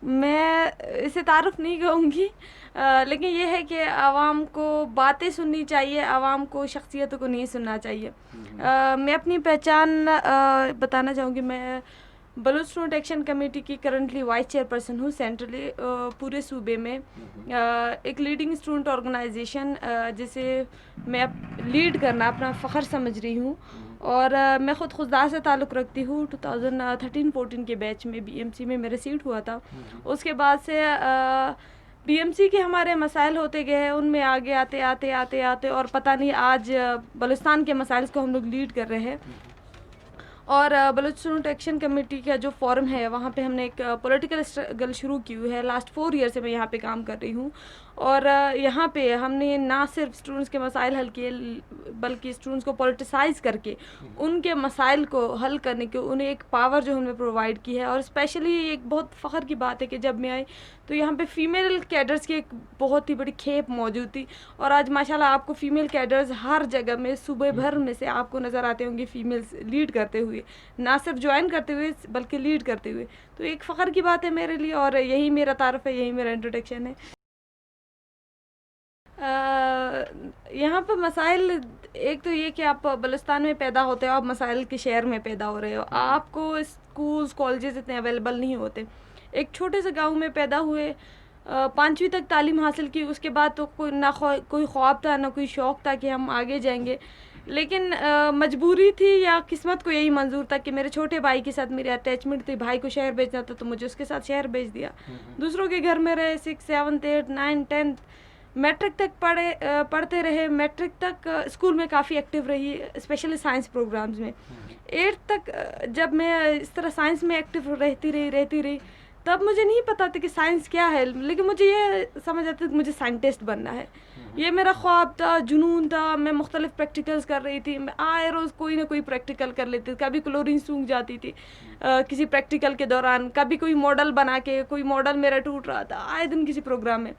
میں اسے تعارف نہیں کہوں گی، لیکن یہ ہے کہ عوام کو باتیں سننی چاہیے، عوام کو شخصیتوں کو نہیں سننا چاہیے. میں اپنی پہچان بتانا چاہوں گی. میں بلوچ اسٹوڈنٹ ایکشن کمیٹی کی کرنٹلی وائس چیئر پرسن ہوں سینٹرلی پورے صوبے میں. ایک لیڈنگ اسٹوڈنٹ آرگنائزیشن جسے میں لیڈ کرنا اپنا فخر سمجھ رہی ہوں. اور میں خود خضدار سے تعلق رکھتی ہوں. 2013-14 کے بیچ میں بی ایم سی میں میرا سیٹ ہوا تھا. اس کے بعد سے بی ایم سی کے ہمارے مسائل ہوتے گئے ہیں، ان میں آگے آتے آتے آتے آتے اور پتہ نہیں آج بلوچستان کے مسائل کو ہم لوگ لیڈ کر رہے ہیں. اور بلوچ اسٹوڈنٹ ایکشن کمیٹی کا جو فورم ہے وہاں پہ ہم نے ایک پولیٹیکل اسٹرگل شروع کی ہوئی ہے. لاسٹ 4 ایئر سے میں یہاں پہ کام کر رہی ہوں. اور یہاں پہ ہم نے نہ صرف اسٹوڈنٹس کے مسائل حل کیے بلکہ اسٹوڈنٹس کو پولیٹیسائز کر کے ان کے مسائل کو حل کرنے کے انہیں ایک پاور جو ہم نے پرووائڈ کی ہے. اور اسپیشلی ایک بہت فخر کی بات ہے کہ جب میں آئی تو یہاں پہ فیمیل کیڈرز کی ایک بہت ہی بڑی کھیپ موجود تھی. اور آج ماشاءاللہ آپ کو فیمیل کیڈرز ہر جگہ میں صوبے بھر میں سے آپ کو نظر آتے ہوں گے فیمیلز لیڈ کرتے ہوئے، نہ صرف جوائن کرتے ہوئے بلکہ لیڈ کرتے ہوئے. تو ایک فخر کی بات ہے میرے لیے اور یہی میرا تعارف ہے، یہی میرا انٹروڈکشن ہے. یہاں پہ مسائل ایک تو یہ کہ آپ بلوچستان میں پیدا ہوتے ہو، آپ مسائل کے شہر میں پیدا ہو رہے ہو، آپ کو اسکولز کالجز اتنے اویلیبل نہیں ہوتے. ایک چھوٹے سے گاؤں میں پیدا ہوئے، 5ویں تک تعلیم حاصل کی، اس کے بعد تو کوئی خواب تھا نہ کوئی شوق تھا کہ ہم آگے جائیں گے. لیکن مجبوری تھی یا قسمت کو یہی منظور تھا کہ میرے چھوٹے بھائی کے ساتھ میری اٹیچمنٹ تھی. بھائی کو شہر بھیجنا تھا تو مجھے اس کے ساتھ شہر بھیج دیا. دوسروں کے گھر میں رہے، 6 7 8 9 10 میٹرک تک پڑھتے رہے. میٹرک تک اسکول میں کافی ایکٹیو رہی، اسپیشلی سائنس پروگرامز میں. 8 تک جب میں اس طرح سائنس میں ایکٹیو رہتی رہی تب مجھے نہیں پتا تھا کہ سائنس کیا ہے، لیکن مجھے یہ سمجھ آتا تھا کہ مجھے سائنٹسٹ بننا ہے. یہ میرا خواب تھا، جنون تھا. میں مختلف پریکٹیکلز کر رہی تھی. میں آئے روز کوئی نہ کوئی پریکٹیکل کر لیتی تھی. کبھی کلورین سونکھ جاتی تھی کسی پریکٹیکل کے دوران، کبھی کوئی ماڈل بنا کے کوئی ماڈل میرا ٹوٹ رہا تھا آئے دن کسی پروگرام میں.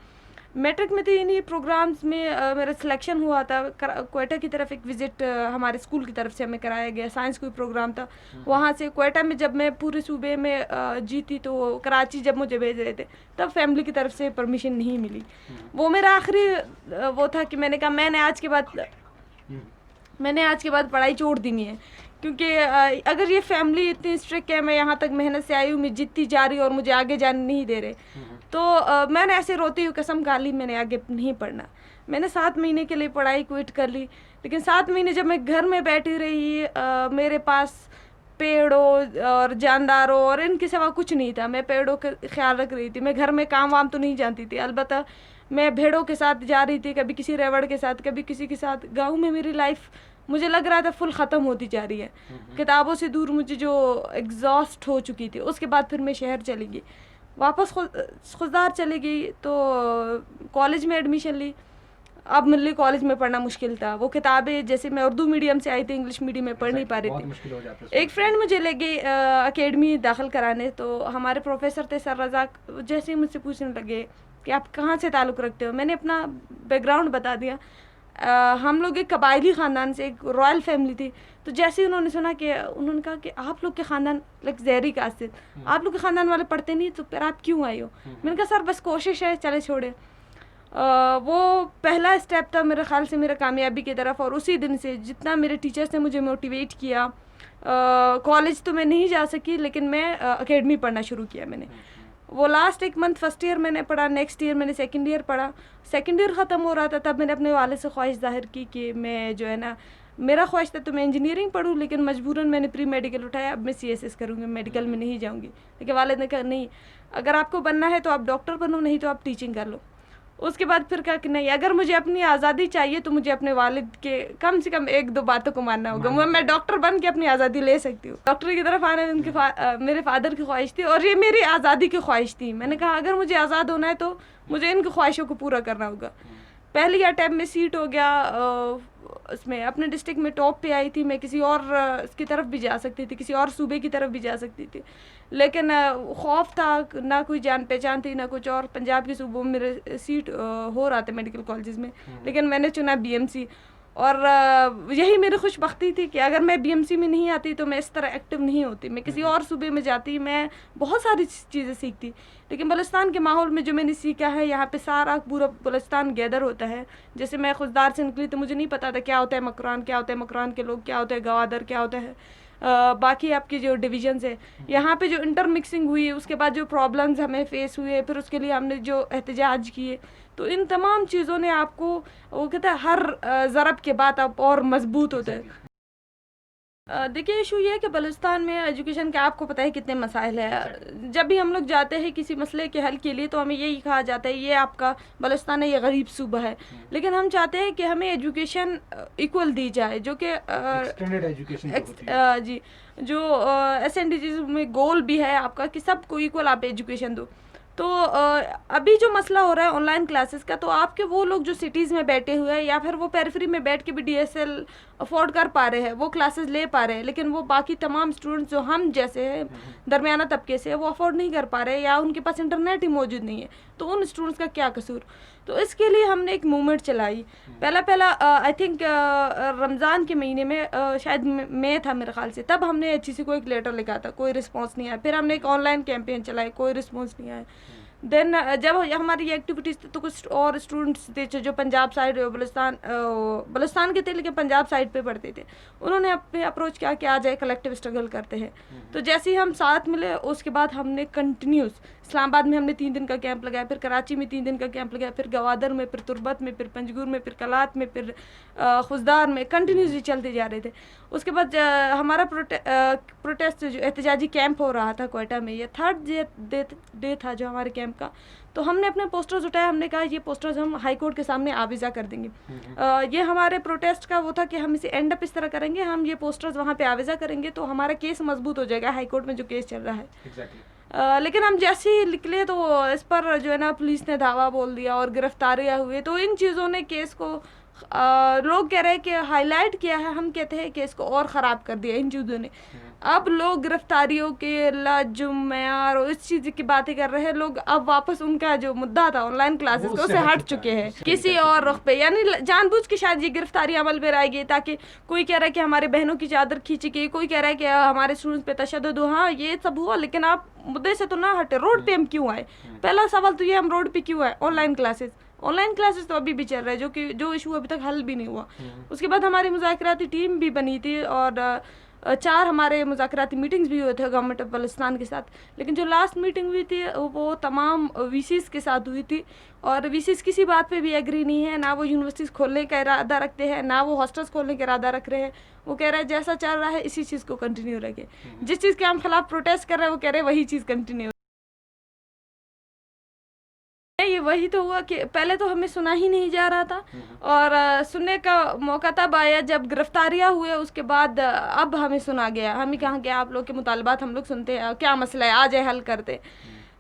میٹرک میں تھی انہیں پروگرامز میں میرا سلیکشن ہوا تھا. کوئٹہ کی طرف ایک وزٹ ہمارے اسکول کی طرف سے ہمیں کرایا گیا. سائنس کوئی پروگرام تھا وہاں سے. کوئٹہ میں جب میں پورے صوبے میں جیتی تو کراچی جب مجھے بھیج رہے تھے تب فیملی کی طرف سے پرمیشن نہیں ملی. وہ میرا آخری وہ تھا کہ میں نے کہا میں نے آج کے بعد پڑھائی چھوڑ دینی ہے، کیونکہ اگر یہ فیملی اتنی اسٹرکٹ ہے، میں یہاں تک محنت سے آئی ہوں، میں جتتی جا رہی اور مجھے آگے جانے نہیں دے رہے، تو میں نے ایسے روتی ہوئی قسم کھا لی میں نے آگے نہیں پڑھنا. میں نے 7 مہینے کے لیے پڑھائی کوئٹ کر لی. لیکن 7 مہینے جب میں گھر میں بیٹھی رہی، میرے پاس پیڑوں اور جانداروں اور ان کے سوا کچھ نہیں تھا. میں پیڑوں کا خیال رکھ رہی تھی. میں گھر میں کام وام تو نہیں جانتی تھی، البتہ میں بھیڑوں کے ساتھ جا رہی تھی، کبھی کسی ریوڑ کے ساتھ، کبھی کسی کے ساتھ. گاؤں میں میری لائف مجھے لگ رہا تھا فل ختم ہوتی جا رہی ہے. کتابوں سے دور مجھے جو ایگزاسٹ ہو چکی تھی. اس کے بعد پھر میں شہر چلی گئی، واپس خضدار چلی گئی تو کالج میں ایڈمیشن لی. اب ملی کالج میں پڑھنا مشکل تھا. وہ کتابیں جیسے میں اردو میڈیم سے آئی تھی، انگلش میڈیم میں پڑھ نہیں پا رہی تھی. ایک فرینڈ مجھے لے گئی اکیڈمی داخل کرانے، تو ہمارے پروفیسر تھے سر رزاق، جیسے ہی مجھ سے پوچھنے لگے کہ آپ کہاں سے تعلق رکھتے ہو. میں نے اپنا بیک گراؤنڈ بتا دیا. ہم لوگ ایک قبائلی خاندان سے، ایک رائل فیملی تھی. تو جیسے ہی انہوں نے سنا کہ انہوں نے کہا کہ آپ لوگ کے خاندان لائک زہری کاسٹ، آپ لوگ کے خاندان والے پڑھتے نہیں تو پھر آپ کیوں آئے ہو. میں نے کہا سر بس کوشش ہے، چلے چھوڑے. وہ پہلا اسٹیپ تھا میرے خیال سے میرے کامیابی کی طرف. اور اسی دن سے جتنا میرے ٹیچرس نے مجھے موٹیویٹ کیا، کالج تو میں نہیں جا سکی لیکن میں اکیڈمی پڑھنا شروع کیا. میں نے وہ لاسٹ 1 منتھ فرسٹ ایئر میں نے پڑھا، نیکسٹ ایئر میں نے سیکنڈ ایئر پڑھا. سیکنڈ ایئر ختم ہو رہا تھا تب میں نے اپنے والد سے خواہش ظاہر کی کہ میں جو ہے نا، میرا خواہش تھا تو میں انجینئرنگ پڑھوں، لیکن مجبوراً میں نے پری میڈیکل اٹھایا. اب میں CSS کروں گی، میڈیکل میں نہیں جاؤں گی. لیکن والد نے کہا نہیں، اگر آپ کو بننا ہے تو آپ ڈاکٹر بنو، نہیں تو آپ ٹیچنگ کر لو. اس کے بعد پھر کہا کہ نہیں، اگر مجھے اپنی آزادی چاہیے تو مجھے اپنے والد کے کم سے کم 1-2 باتوں کو ماننا ہوگا. میں ڈاکٹر بن کے اپنی آزادی لے سکتی ہوں. ڈاکٹر کی طرف آنا ان کے میرے فادر کی خواہش تھی اور یہ میری آزادی کی خواہش تھی. میں نے کہا اگر مجھے آزاد ہونا ہے تو مجھے ان کی خواہشوں کو پورا کرنا ہوگا. پہلی اٹیمپٹ میں سیٹ ہو گیا. اس میں اپنے ڈسٹرکٹ میں ٹاپ پہ آئی تھی. میں کسی اور اس کی طرف بھی جا سکتی تھی، کسی اور صوبے کی طرف بھی جا سکتی تھی، لیکن خوف تھا، نہ کوئی جان پہچان تھی نہ کچھ اور. پنجاب کے صوبوں میں میرے سیٹ ہو رہا تھا میڈیکل کالجز میں، لیکن میں نے چنا BMC. اور یہی میری خوش بختی تھی کہ اگر میں BMC میں نہیں آتی تو میں اس طرح ایکٹیو نہیں ہوتی, میں کسی اور صوبے میں جاتی, میں بہت ساری چیزیں سیکھتی. لیکن بلوچستان کے ماحول میں جو میں نے سیکھا ہے, یہاں پہ سارا پورا بلوچستان گیدر ہوتا ہے. جیسے میں خضدار سے نکلی تو مجھے نہیں پتا تھا کیا ہوتا ہے مکران, کیا ہوتا ہے مکران کے لوگ, کیا ہوتا ہے گوادر, کیا ہوتا ہے باقی آپ کی جو ڈویژنز ہے. یہاں پہ جو انٹر مکسنگ ہوئی, اس کے بعد جو پرابلمز ہمیں فیس ہوئے, پھر اس کے لیے ہم نے جو احتجاج کیے, تو ان تمام چیزوں نے آپ کو, وہ کہتا ہے ہر ضرب کے بعد آپ اور مضبوط ہوتے ہیں. دیکھیے ایشو یہ ہے کہ بلوچستان میں ایجوکیشن کے آپ کو پتہ ہے کتنے مسائل ہیں. جب بھی ہم لوگ جاتے ہیں کسی مسئلے کے حل کے لیے تو ہمیں یہی کہا جاتا ہے یہ آپ کا بلوچستان ہے, یہ غریب صوبہ ہے. لیکن ہم چاہتے ہیں کہ ہمیں ایجوکیشن ایکول دی جائے, جو کہ جی جو SNDGs میں گول بھی ہے آپ کا کہ سب کو ایکول آپ ایجوکیشن دو. تو ابھی جو مسئلہ ہو رہا ہے آن لائن کلاسز کا, تو آپ کے وہ لوگ جو سٹیز میں بیٹھے ہوئے ہیں یا پھر وہ پیریفری میں بیٹھ کے بھی DSL افورڈ کر پا رہے ہیں, وہ کلاسز لے پا رہے ہیں, لیکن وہ باقی تمام اسٹوڈنٹس جو ہم جیسے ہیں درمیانہ طبقے سے, وہ افورڈ نہیں کر پا رہے یا ان کے پاس انٹرنیٹ ہی موجود نہیں ہے. تو ان اسٹوڈنٹس کا کیا قصور؟ تو اس کے لیے ہم نے ایک موومنٹ چلائی. پہلا آئی تھنک رمضان کے مہینے میں, شاید مئی تھا میرے خیال سے, تب ہم نے HEC کو ایک لیٹر لکھا تھا, کوئی رسپانس نہیں آیا. پھر ہم نے ایک آن لائن کیمپین چلائی, کوئی رسپانس نہیں آیا. دین جب ہماری یہ ایکٹیویٹیز تو کچھ اور اسٹوڈنٹس تھے جو پنجاب سائڈ بلوچستان کے تھے لیکن پنجاب سائڈ پہ پڑھتے تھے, انہوں نے اپنے اپروچ کیا کہ آ جائے کلیکٹیو اسٹرگل کرتے ہیں. تو جیسے ہی ہم ساتھ ملے, اس کے بعد ہم نے کنٹینیوس اسلام آباد میں ہم نے 3 دن کا کیمپ لگایا, پھر کراچی میں 3 دن کا کیمپ لگایا, پھر گوادر میں, پھر تربت میں, پھر پنجگور میں, پھر کلات میں, پھر خضدار میں, کنٹینیوسلی چلتے جا رہے تھے. اس کے بعد ہمارا پروٹیسٹ جو احتجاجی کیمپ ہو رہا تھا کوئٹہ میں, یہ 3rd ڈے تھا جو ہمارے کیمپ کا. تو ہم نے اپنے پوسٹرز اٹھائے, ہم نے کہا یہ پوسٹرز ہم ہائی کورٹ کے سامنے آویزا کر دیں گے. یہ ہمارے پروٹیسٹ کا وہ تھا کہ ہم اسے اینڈ اپ اس طرح کریں گے, ہم یہ پوسٹرز وہاں پہ آویزا کریں گے تو ہمارا کیس مضبوط ہو جائے گا ہائی کورٹ میں جو کیس چل رہا ہے. لیکن ہم جیسے ہی نکلے تو اس پر جو ہے نا پولیس نے دھاوا بول دیا اور گرفتاریاں ہوئے. تو ان چیزوں نے کیس کو, لوگ کہہ رہے ہیں کہ ہائی لائٹ کیا ہے, ہم کہتے ہیں کہ اس کو اور خراب کر دیا ان چیزوں نے. اب لوگ گرفتاریوں کے لجم معیار اور اس چیز کی باتیں کر رہے ہیں لوگ. اب واپس ان کا جو مدعا تھا آن لائن کلاسز کو سے ہٹ چکے ہیں کسی اور رخ پہ, یعنی جان بوجھ کے شاید یہ گرفتاری عمل پہ آئے گی تاکہ کوئی کہہ رہا ہے کہ ہمارے بہنوں کی چادر کھینچی گئی, کوئی کہہ رہا ہے کہ ہمارے اسٹوڈنٹس پہ تشدد ہو. ہاں یہ سب ہوا, لیکن آپ مدعے سے تو نہ ہٹے. روڈ پہ ہم کیوں آئے؟ پہلا سوال تو یہ, ہم روڈ پہ کیوں آئے؟ آن لائن کلاسز تو ابھی بھی چل رہا ہے, جو ایشو ابھی تک حل بھی نہیں ہوا. اس کے بعد ہماری مذاکراتی ٹیم بھی بنی تھی اور 4 ہمارے مذاکراتی میٹنگز بھی ہوئے تھے گورنمنٹ آف بلوچستان کے ساتھ. لیکن جو لاسٹ میٹنگ ہوئی تھی وہ تمام VCs کے ساتھ ہوئی تھی, اور VCs کسی بات پہ بھی ایگری نہیں ہے, نہ وہ یونیورسٹیز کھولنے کا ارادہ رکھتے ہیں, نہ وہ ہاسٹلس کھولنے کا ارادہ رکھ رہے ہیں. وہ کہہ رہے ہیں جیسا چل رہا ہے اسی چیز کو کنٹینیو رکھے. جس چیز کے ہم خلاف پروٹیسٹ کر رہے ہیں وہ کہہ رہے ہیں وہی چیز کنٹینیو. یہ وہی تو ہوا کہ پہلے تو ہمیں سنا ہی نہیں جا رہا تھا, اور سننے کا موقع تب آیا جب گرفتاریاں ہوئے. اس کے بعد اب ہمیں سنا گیا, ہمیں کہاں گیا آپ لوگ کے مطالبات ہم لوگ سنتے ہیں, کیا مسئلہ ہے آ جائے حل کرتے.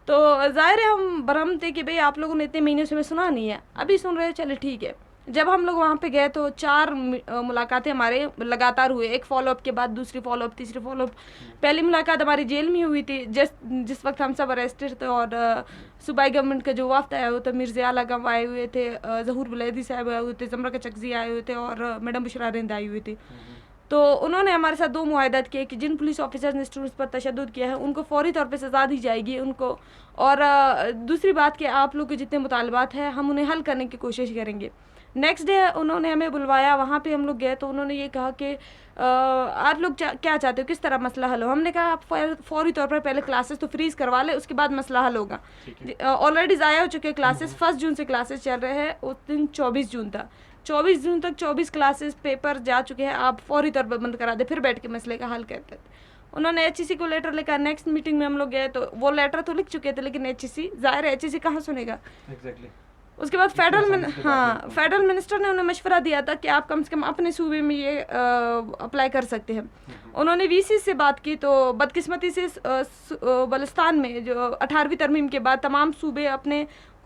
تو ظاہر ہے ہم برہم تھے کہ بھئی آپ لوگوں نے اتنے مہینے سے ہمیں سنا نہیں ہے, ابھی سن رہے, چلے ٹھیک ہے. جب ہم لوگ وہاں پہ گئے تو 4 ملاقاتیں ہمارے لگاتار ہوئے, ایک فالو اپ کے بعد دوسری فالو اپ, تیسری فالو اپ. پہلی ملاقات ہماری جیل میں ہوئی تھی جس وقت ہم سب اریسٹڈ تھے, اور صوبائی گورنمنٹ کا جو وفد آیا ہوا تھا, میر ضیاء گم آئے ہوئے تھے, ظہور بلیدی صاحب آئے ہوئے تھے, زمرہ کچکزی آئے ہوئے تھے, اور میڈم بشرا رند آئی ہوئی تھی. تو انہوں نے ہمارے ساتھ 2 معاہدات کیے کہ جن پولیس آفیسرز نے اسٹوڈنٹس پر تشدد کیا ہے ان کو فوری طور پہ سزا دی جائے گی ان کو, اور دوسری بات کہ آپ لوگ کے جتنے مطالبات ہیں ہم انہیں حل کرنے کی کوشش کریں گے. نیکسٹ ڈے انہوں نے ہمیں بلوایا, وہاں پہ ہم لوگ گئے تو انہوں نے یہ کہا کہ آپ لوگ کیا چاہتے ہو, کس طرح مسئلہ حل ہو. ہم نے کہا آپ فوری طور پر پہلے کلاسز تو فریز کروا لیں, اس کے بعد مسئلہ حل ہوگا. آلریڈی ضائع ہو چکے کلاسز, 1 جون سے کلاسز چل رہے ہیں, اس دن 24 جون تھا, 24 جون تک 24 کلاسز پیپر جا چکے ہیں, آپ فوری طور پر بند کرا دیں, پھر بیٹھ کے مسئلے کا حل کرتے تھے. انہوں نے HEC کو لیٹر لکھا. نیکسٹ میٹنگ میں ہم لوگ گئے تو وہ لیٹر تو لکھ چکے تھے, لیکن HEC ظاہر ہے HEC کہاں سنے گا. اس کے بعد فیڈرل منسٹر نے انہیں مشورہ دیا تھا کہ آپ کم سے کم اپنے صوبے میں یہ اپلائی کر سکتے ہیں. انہوں نے VC سے بات کی تو بدقسمتی سے بلوچستان میں جو 18ویں ترمیم کے بعد تمام صوبے اپنے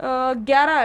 11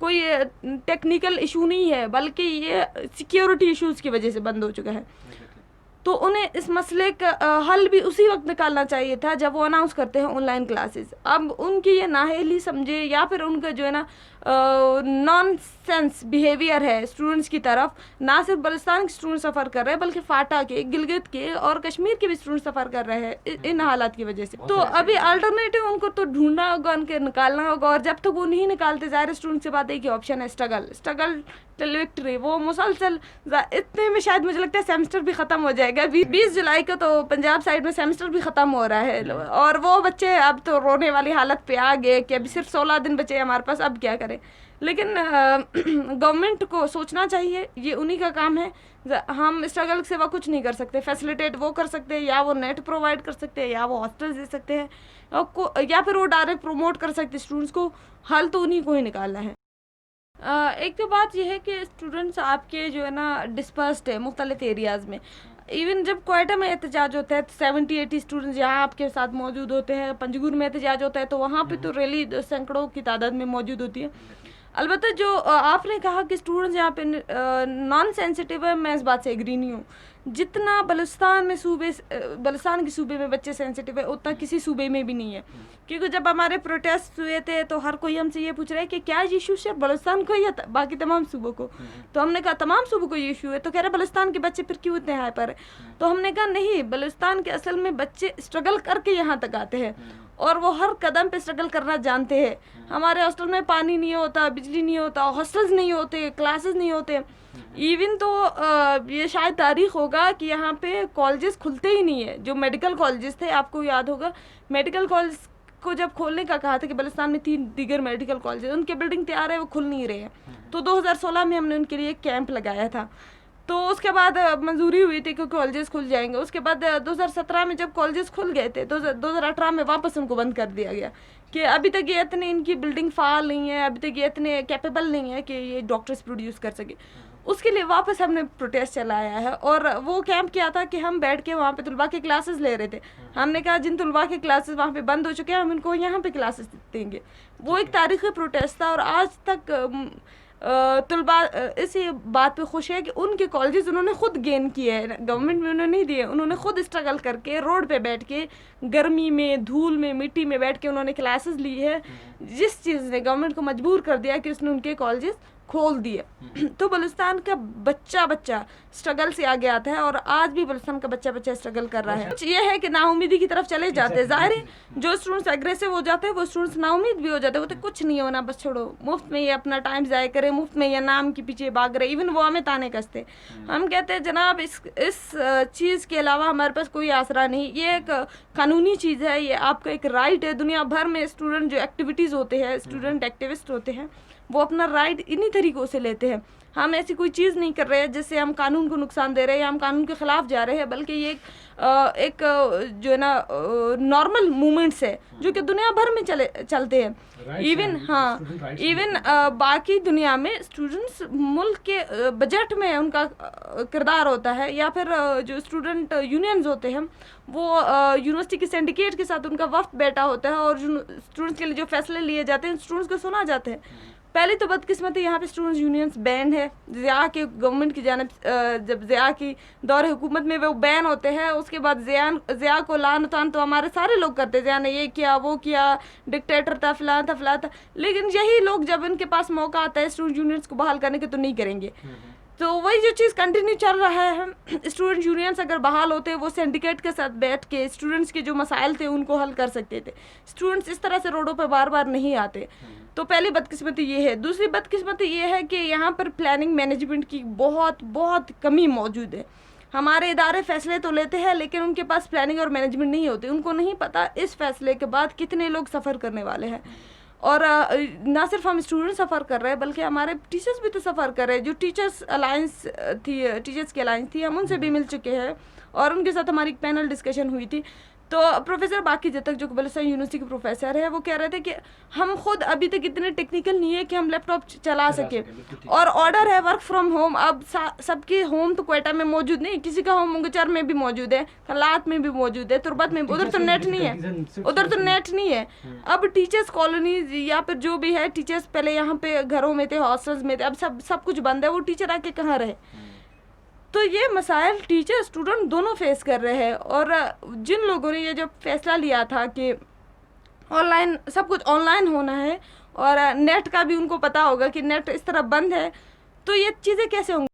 کوئی ٹیکنیکل ایشو نہیں ہے، بلکہ یہ سیکیورٹی ایشوز کی وجہ سے بند ہو چکا ہے. تو انہیں اس مسئلے کا حل بھی اسی وقت نکالنا چاہیے تھا جب وہ اناؤنس کرتے ہیں آن لائن کلاسز. اب ان کی یہ نااہلی سمجھے یا پھر ان کا جو ہے نا نان سینس بیہیویئر ہے اسٹوڈنٹس کی طرف، نہ صرف بلوچستان کے اسٹوڈنٹ سفر کر رہے ہیں بلکہ فاٹا کے، گلگت کے اور کشمیر کے بھی اسٹوڈنٹ سفر کر رہے ہیں ان حالات کی وجہ سے. تو ابھی الٹرنیٹیو ان کو تو ڈھونڈنا ہوگا، ان کے نکالنا ہوگا، اور جب تک وہ نہیں نکالتے ظاہر اسٹوڈنٹ سے بات ہے کہ آپشن ہے اسٹرگل ٹل وکٹری. وہ مسلسل اتنے میں شاید مجھے لگتا ہے سیمسٹر بھی ختم ہو جائے گا. 20 جولائی کو تو پنجاب سائڈ میں سیمسٹر بھی ختم ہو رہا ہے، اور وہ بچے اب تو رونے والی حالت پہ آ گئے کہ ابھی صرف 16 دن بچے ہمارے پاس، اب کیا کریں. لیکن گورنمنٹ کو سوچنا چاہیے، یہ انہی کا کام ہے. ہم اسٹرگل کے سوا کچھ نہیں کر سکتے. فیسلیٹیٹ وہ کر سکتے ہیں، یا وہ نیٹ پرووائڈ کر سکتے ہیں، یا وہ ہاسٹل دے سکتے ہیں، یا پھر وہ ڈائریکٹ پروموٹ کر سکتے اسٹوڈنٹس کو. حل تو انہی کو ہی نکالنا ہے. ایک تو بات یہ ہے کہ اسٹوڈنٹس آپ کے جو ہے نا ڈسپرسڈ ہے مختلف ایریاز میں. ایون جب کوئٹہ میں احتجاج ہوتا ہے 70-80 اسٹوڈنٹس یہاں آپ کے ساتھ موجود ہوتے ہیں. پنجگور میں احتجاج ہوتا ہے تو وہاں پہ تو ریلی سینکڑوں کی تعداد میں موجود ہوتی ہے. البتہ جو آپ نے کہا کہ اسٹوڈنٹس یہاں پہ نان سینسٹیو ہے، میں اس بات سے ایگری نہیں ہوں. جتنا بلوچستان کے صوبے میں بچے سینسٹیو ہے، اتنا کسی صوبے میں بھی نہیں ہے. کیونکہ جب ہمارے پروٹیسٹ ہوئے تھے تو ہر کوئی ہم سے یہ پوچھ رہا ہے کہ کیا یہ ایشو صرف بلوچستان کو یا باقی تمام صوبوں کو. تو ہم نے کہا تمام صوبوں کو یہ ایشو ہے. تو کہہ رہے بلوچستان کے بچے پھر کیوں اتنے ہائپر ہیں. تو ہم نے کہا نہیں، بلوچستان کے اصل میں بچے اسٹرگل کر کے یہاں تک آتے ہیں، اور وہ ہر قدم پہ اسٹرگل کرنا جانتے ہیں. ہمارے ہاسٹل میں پانی نہیں ہوتا، بجلی نہیں ہوتا، ہاسٹلز نہیں ہوتے، کلاسز نہیں ہوتے. ایون تو یہ شاید تاریخ ہوگا کہ یہاں پہ کالجز کھلتے ہی نہیں ہیں. جو میڈیکل کالجز تھے، آپ کو یاد ہوگا میڈیکل کالج کو جب کھولنے کا کہا تھا کہ بلوچستان میں 3 دیگر میڈیکل کالجز، ان کے بلڈنگ تیار ہے، وہ کھل نہیں رہے ہیں. تو 2016 میں ہم نے ان کے لیے ایک کیمپ لگایا تھا. تو اس کے بعد منظوری ہوئی تھی کہ کالجز کھل جائیں گے. اس کے بعد 2017 میں جب کالجز کھل گئے تھے، 2018 میں واپس ان کو بند کر دیا گیا کہ ابھی تک یہ اتنے ان کی بلڈنگ فعال نہیں ہے، ابھی تک یہ اتنے کیپیبل نہیں ہے کہ یہ ڈاکٹرز پروڈیوس کر سکے. اس کے لیے واپس ہم نے پروٹیسٹ چلایا ہے. اور وہ کیمپ کیا تھا کہ ہم بیٹھ کے وہاں پہ طلباء کے کلاسز لے رہے تھے. ہم نے کہا جن طلباء کے کلاسز وہاں پہ بند ہو چکے ہیں، ہم ان کو یہاں پہ کلاسز دیں گے. وہ ایک تاریخی پروٹیسٹ تھا، اور آج تک طلباء اسی بات پہ خوش ہے کہ ان کے کالجز انہوں نے خود گین کیے ہیں، گورنمنٹ میں انہوں نے نہیں دیے. انہوں نے خود اسٹرگل کر کے روڈ پہ بیٹھ کے گرمی میں، دھول میں، مٹی میں بیٹھ کے انہوں نے کلاسز لی ہے، جس چیز نے گورنمنٹ کو مجبور کر دیا کہ اس نے ان کے کالجز کھول دیے. تو بلوچستان کا بچہ اسٹرگل سے آگے آتا ہے، اور آج بھی بلوچستان کا بچہ اسٹرگل کر رہا ہے. یہ ہے کہ نا امیدی کی طرف چلے جاتے ہیں. ظاہر ہے جو اسٹوڈنٹس اگریسو ہو جاتے ہیں وہ اسٹوڈنٹس نا امید بھی ہو جاتے ہیں. وہ تو کچھ نہیں ہونا، بس چھوڑو، مفت میں یہ اپنا ٹائم ضائع کرے، مفت میں یہ نام کے پیچھے بھاگ رہے. ایون وہ ہمیں تانے کستے. ہم کہتے ہیں جناب اس چیز کے علاوہ ہمارے پاس کوئی آسرا نہیں. یہ ایک قانونی چیز ہے، یہ آپ کا ایک رائٹ ہے. دنیا بھر میں اسٹوڈنٹ جو ایکٹیویٹیز ہوتے ہیں، اسٹوڈنٹ ایکٹیوسٹ ہوتے ہیں، وہ اپنا رائٹ انہی طریقوں سے لیتے ہیں. ہم ایسی کوئی چیز نہیں کر رہے ہیں جس سے ہم قانون کو نقصان دے رہے ہیں یا ہم قانون کے خلاف جا رہے ہیں، بلکہ یہ ایک جو ہے نا نارمل موومنٹس ہے جو کہ دنیا بھر میں چلتے ہیں. ایون باقی دنیا میں اسٹوڈنٹس ملک کے بجٹ میں ان کا کردار ہوتا ہے، یا پھر جو اسٹوڈنٹ یونینز ہوتے ہیں وہ یونیورسٹی کے سینڈیکیٹ کے ساتھ ان کا وفد بیٹھا ہوتا ہے، اور اسٹوڈنٹس کے لیے جو فیصلے لیے جاتے ہیں اسٹوڈنٹس کو سنا جاتے ہیں. پہلی تو بدقسمتی یہاں پہ اسٹوڈنٹس یونینز بین ہے. ضیاء کے گورنمنٹ کی جانب جب ضیاء کی دور حکومت میں وہ بین ہوتے ہیں، اس کے بعد ضیاء کو لعن طعن تو ہمارے سارے لوگ کرتے. ضیاء نے یہ کیا، وہ کیا، ڈکٹیٹر تھا، فلاں تھا، فلاں تھا. لیکن یہی لوگ جب ان کے پاس موقع آتا ہے اسٹوڈنٹ یونینز کو بحال کرنے کے تو نہیں کریں گے. تو وہی جو چیز کنٹینیو چل رہا ہے. اسٹوڈنٹ یونینز اگر بحال ہوتے وہ سینڈیکیٹ کے ساتھ بیٹھ کے اسٹوڈنٹس کے جو مسائل تھے ان کو حل کر سکتے تھے. اسٹوڈنٹس اس طرح سے روڈوں پہ بار بار نہیں آتے. تو پہلی بدقسمتی یہ ہے. دوسری بدقسمتی یہ ہے کہ یہاں پر پلاننگ مینجمنٹ کی بہت بہت کمی موجود ہے. ہمارے ادارے فیصلے تو لیتے ہیں لیکن ان کے پاس پلاننگ اور مینجمنٹ نہیں ہوتی. ان کو نہیں پتا اس فیصلے کے بعد کتنے لوگ سفر کرنے والے ہیں. اور نہ صرف ہم اسٹوڈنٹ سفر کر رہے ہیں بلکہ ہمارے ٹیچرز بھی تو سفر کر رہے ہیں. جو ٹیچرز الائنس تھی، ٹیچرز کی الائنس تھی، ہم ان سے بھی مل چکے ہیں اور ان کے ساتھ ہماری پینل ڈسکشن ہوئی تھی. تو پروفیسر باقی جب تک جو بلوچستان یونیورسٹی کے پروفیسر ہے وہ کہہ رہے تھے کہ ہم خود ابھی تک اتنے ٹیکنیکل نہیں ہے کہ ہم لیپ ٹاپ چلا سکیں, اور آرڈر ہے ورک فرام ہوم. اب سب کے ہوم تو کوئٹہ میں موجود نہیں, کسی کا ہوم منگچر میں بھی موجود ہے, کلات میں بھی موجود ہے, تربت میں, ادھر تو نیٹ نہیں ہے, ادھر تو نیٹ نہیں ہے. اب ٹیچرس کالونیز یا پھر جو بھی ہے ٹیچرس پہلے یہاں پہ گھروں میں تھے, ہاسٹلز میں تھے, اب سب کچھ بند ہے, وہ ٹیچر آ کے کہاں رہے. تو یہ مسائل ٹیچر اسٹوڈنٹ دونوں فیس کر رہے ہیں. اور جن لوگوں نے یہ جو فیصلہ لیا تھا کہ آن لائن سب کچھ آن لائن ہونا ہے, اور نیٹ کا بھی ان کو پتا ہوگا کہ نیٹ اس طرح بند ہے, تو یہ چیزیں کیسے ہوں گی.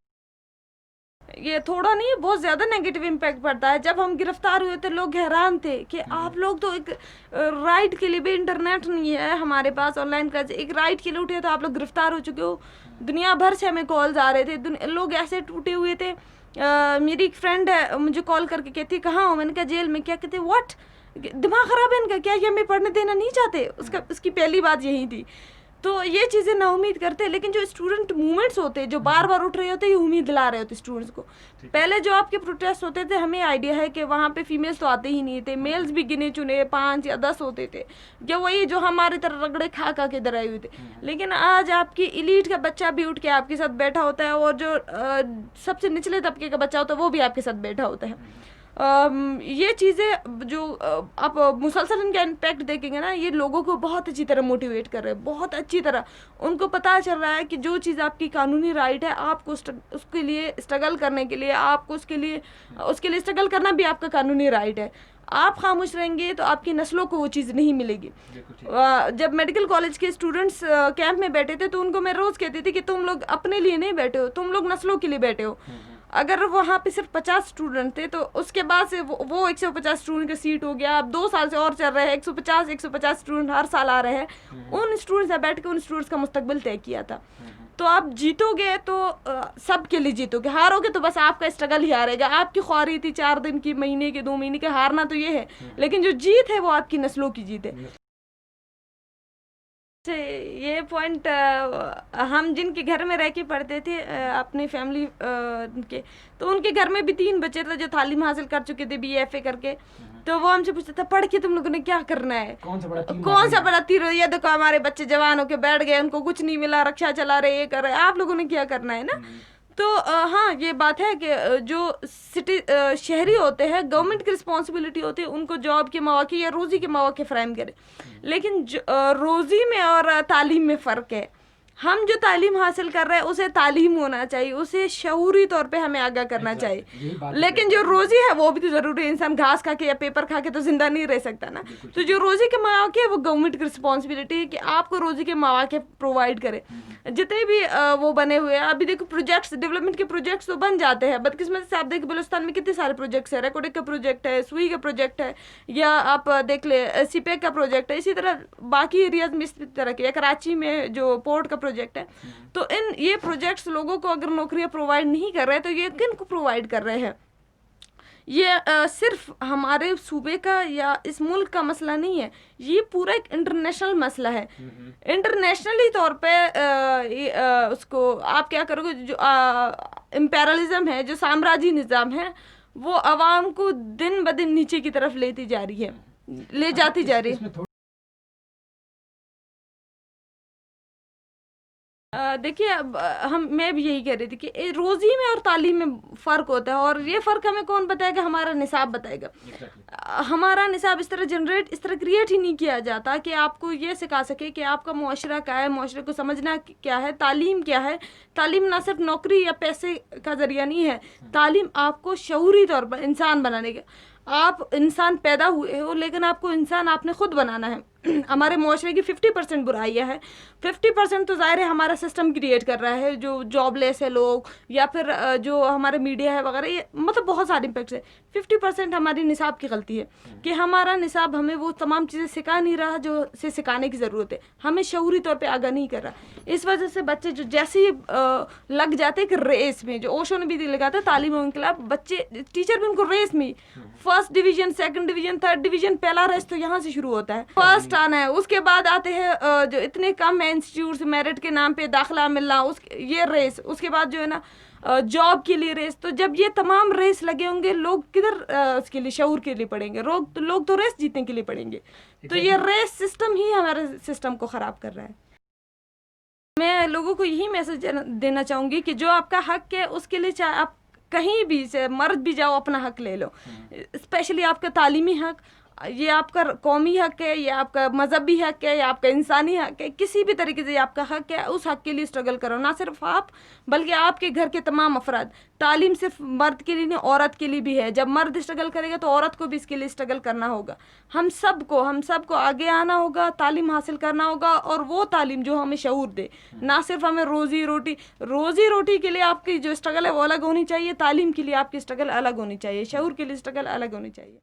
یہ تھوڑا نہیں, بہت زیادہ نیگیٹو امپیکٹ پڑتا ہے. جب ہم گرفتار ہوئے تھے لوگ حیران تھے کہ آپ لوگ تو ایک رائٹ کے لیے بھی انٹرنیٹ نہیں ہے ہمارے پاس, آن لائن کلاس ایک رائٹ کے لیے اٹھے تو آپ لوگ گرفتار ہو چکے ہو. دنیا بھر سے ہمیں کالز آ رہے تھے, لوگ ایسے ٹوٹے ہوئے تھے. میری ایک فرینڈ ہے, مجھے کال کر کے کہتی کہاں ہو, میں نے کہا جیل میں. کیا کہتے واٹ, دماغ خراب ہے ان کا کیا, یہ ہمیں پڑھنے دینا نہیں چاہتے. اس کی پہلی بات یہی تھی. تو یہ چیزیں نا امید کرتے ہیں, لیکن جو اسٹوڈنٹ موومنٹس ہوتے جو بار بار اٹھ رہے ہوتے یہ امید دلا رہے ہوتے اسٹوڈنٹس کو. پہلے جو آپ کے پروٹیسٹ ہوتے تھے ہمیں آئیڈیا ہے کہ وہاں پہ فیمیلس تو آتے ہی نہیں تھے, میلز بھی گنے چنے 5 یا 10 ہوتے تھے, یا وہی جو ہماری طرح رگڑے کھا کے ادھر آئے ہوئے تھے. لیکن آج آپ کی ایلیٹ کا بچہ بھی اٹھ کے آپ کے ساتھ بیٹھا ہوتا ہے, اور جو سب سے نچلے طبقے کا بچہ ہوتا ہے وہ بھی آپ کے ساتھ بیٹھا ہوتا ہے. یہ چیزیں جو آپ مسلسل ان کا امپیکٹ دیکھیں گے نا, یہ لوگوں کو بہت اچھی طرح موٹیویٹ کر رہے ہیں, بہت اچھی طرح. ان کو پتہ چل رہا ہے کہ جو چیز آپ کی قانونی رائٹ ہے, آپ کو اس کے لیے اسٹرگل کرنے کے لیے, آپ کو اس کے لیے اسٹرگل کرنا بھی آپ کا قانونی رائٹ ہے. آپ خاموش رہیں گے تو آپ کی نسلوں کو وہ چیز نہیں ملے گی. جب میڈیکل کالج کے اسٹوڈنٹس کیمپ میں بیٹھے تھے تو ان کو میں روز کہتی تھی کہ تم لوگ اپنے لیے نہیں بیٹھے ہو, تم لوگ نسلوں کے لیے بیٹھے ہو. اگر وہاں پہ صرف 50 اسٹوڈنٹ تھے تو اس کے بعد سے وہ 150 اسٹوڈنٹ کا سیٹ ہو گیا. اب 2 سال سے اور چل رہے ہیں, 150 اسٹوڈنٹ ہر سال آ رہے ہیں. ان اسٹوڈنٹ سے بیٹھ کے ان اسٹوڈنٹس کا مستقبل طے کیا تھا. تو آپ جیتو گے تو سب کے لیے جیتو گے, ہارو گے تو بس آپ کا اسٹرگل ہی ہارے گا. آپ کی خواری تھی 4 دن کی, مہینے کی, 2 مہینے کی, ہارنا تو یہ ہے, لیکن جو جیت ہے وہ آپ کی نسلوں کی جیت ہے. یہ پوائنٹ ہم جن کے گھر میں رہ کے پڑھتے تھے اپنی فیملی کے, تو ان کے گھر میں بھی 3 بچے تھے جو تعلیم حاصل کر چکے تھے BA FA کر کے. تو وہ ہم سے پوچھتا تھا پڑھ کے تم لوگوں نے کیا کرنا ہے, کون سا بڑا تیر. یہ دیکھو ہمارے بچے جوان ہو کے بیٹھ گئے, ان کو کچھ نہیں ملا, رکشا چلا رہے, یہ کر رہے, آپ لوگوں نے کیا کرنا ہے نا. تو ہاں یہ بات ہے کہ جو شہری ہوتے ہیں گورنمنٹ کی رسپانسبلٹی ہوتی ہے ان کو جاب کے مواقع یا روزی کے مواقع فراہم کرے, لیکن روزی میں اور تعلیم میں فرق ہے. ہم جو تعلیم حاصل کر رہے ہیں اسے تعلیم ہونا چاہیے, اسے شعوری طور پہ ہمیں آگاہ کرنا چاہیے. لیکن جو روزی ہے وہ بھی تو ضروری ہے, انسان گھاس کھا کے یا پیپر کھا کے تو زندہ نہیں رہ سکتا نا. تو جو روزی کے مواقع ہے وہ گورنمنٹ کی رسپانسبلٹی ہے کہ آپ کو روزی کے مواقع پرووائڈ کرے. جتنے بھی وہ بنے ہوئے ہیں, ابھی دیکھو پروجیکٹس, ڈیولپمنٹ کے پروجیکٹس تو بن جاتے ہیں. بدقسمتی سے آپ دیکھیں بلوچستان میں کتنے سارے پروجیکٹس ہیں, ریکوڈک کا پروجیکٹ ہے, سوئی کا پروجیکٹ ہے, یا آپ دیکھ لیں CPEC کا پروجیکٹ ہے. اسی طرح باقی ایریاز میں اس طرح کے, کراچی میں جو پورٹ کا پروجیکٹ ہے. تو یہ پروجیکٹس لوگوں کو اگر نوکریاں پرووائڈ نہیں کر رہے تو یہ کن کو پرووائڈ کر رہے ہیں. یہ صرف ہمارے صوبے کا یا اس ملک کا مسئلہ نہیں ہے, یہ پورا ایک انٹرنیشنل مسئلہ ہے. انٹرنیشنلی طور پہ اس کو آپ کیا کرو گے, جو امپیرلزم ہے, جو سامراجی نظام ہے, وہ عوام کو دن بدن نیچے کی طرف لے جاتی جا رہی ہے. دیکھیے اب میں بھی یہی کہہ رہی تھی کہ روزی میں اور تعلیم میں فرق ہوتا ہے, اور یہ فرق ہمیں کون بتائے گا, ہمارا نصاب بتائے گا. ہمارا نصاب اس طرح کریٹ ہی نہیں کیا جاتا کہ آپ کو یہ سکھا سکے کہ آپ کا معاشرہ کیا ہے, معاشرے کو سمجھنا کیا ہے, تعلیم کیا ہے. تعلیم نہ صرف نوکری یا پیسے کا ذریعہ نہیں ہے, تعلیم آپ کو شعوری طور پر انسان بنانے کا. آپ انسان پیدا ہوئے ہو لیکن آپ کو انسان آپ نے خود بنانا ہے. ہمارے معاشرے کی 50% برائیاں ہیں, 50% تو ظاہر ہے ہمارا سسٹم کریٹ کر رہا ہے, جو جاب لیس ہے لوگ, یا پھر جو ہمارے میڈیا ہے وغیرہ, یہ مطلب بہت سارے امپیکٹس ہیں. 50% ہماری نصاب کی غلطی ہے کہ ہمارا نصاب ہمیں وہ تمام چیزیں سکھا نہیں رہا جو سے سکھانے کی ضرورت ہے, ہمیں شعوری طور پہ آگاہ نہیں کر رہا. اس وجہ سے بچے جو جیسے ہی لگ جاتے ہیں کہ ریس میں, جو اوشو نے بھی لگا تھا تعلیم و انقلاب, بچے ٹیچر بھی ان کو ریس میں 1st division 2nd division 3rd division, پہلا ریس تو یہاں سے شروع ہوتا ہے. 1st فرسٹ آنا ہے. اس کے بعد آتے ہیں جو اتنے کم ہیں انسٹیٹیوٹس میرٹ کے نام پہ داخلہ ملنا, یہ ریس. اس کے بعد جو ہے نا جاب کے لیے ریس. تو جب یہ تمام ریس لگے ہوں گے, لوگ کدھر اس کے لیے شعور کے لیے پڑھیں گے؟ لوگ تو ریس جیتنے کے لیے پڑھیں گے. تو یہ ریس سسٹم ہی ہمارے سسٹم کو خراب کر رہا ہے. میں لوگوں کو یہی میسج دینا چاہوں گی کہ جو آپ کا حق ہے اس کے لیے چاہے آپ کہیں بھی سے مرد بھی جاؤ اپنا حق لے لو. اسپیشلی آپ کا تعلیمی حق, یہ آپ کا قومی حق ہے, یہ آپ کا مذہبی حق ہے, یہ آپ کا انسانی حق ہے. کسی بھی طریقے سے یہ آپ کا حق ہے, اس حق کے لیے اسٹرگل کرو. نہ صرف آپ بلکہ آپ کے گھر کے تمام افراد. تعلیم صرف مرد کے لیے نہیں, عورت کے لیے بھی ہے. جب مرد اسٹرگل کرے گا تو عورت کو بھی اس کے لیے اسٹرگل کرنا ہوگا. ہم سب کو آگے آنا ہوگا, تعلیم حاصل کرنا ہوگا, اور وہ تعلیم جو ہمیں شعور دے. نہ صرف ہمیں روزی روٹی کے لیے آپ کی جو اسٹرگل ہے وہ الگ ہونی چاہیے, تعلیم کے لیے آپ کی اسٹرگل الگ ہونی چاہیے, شعور کے لیے اسٹرگل الگ ہونی چاہیے.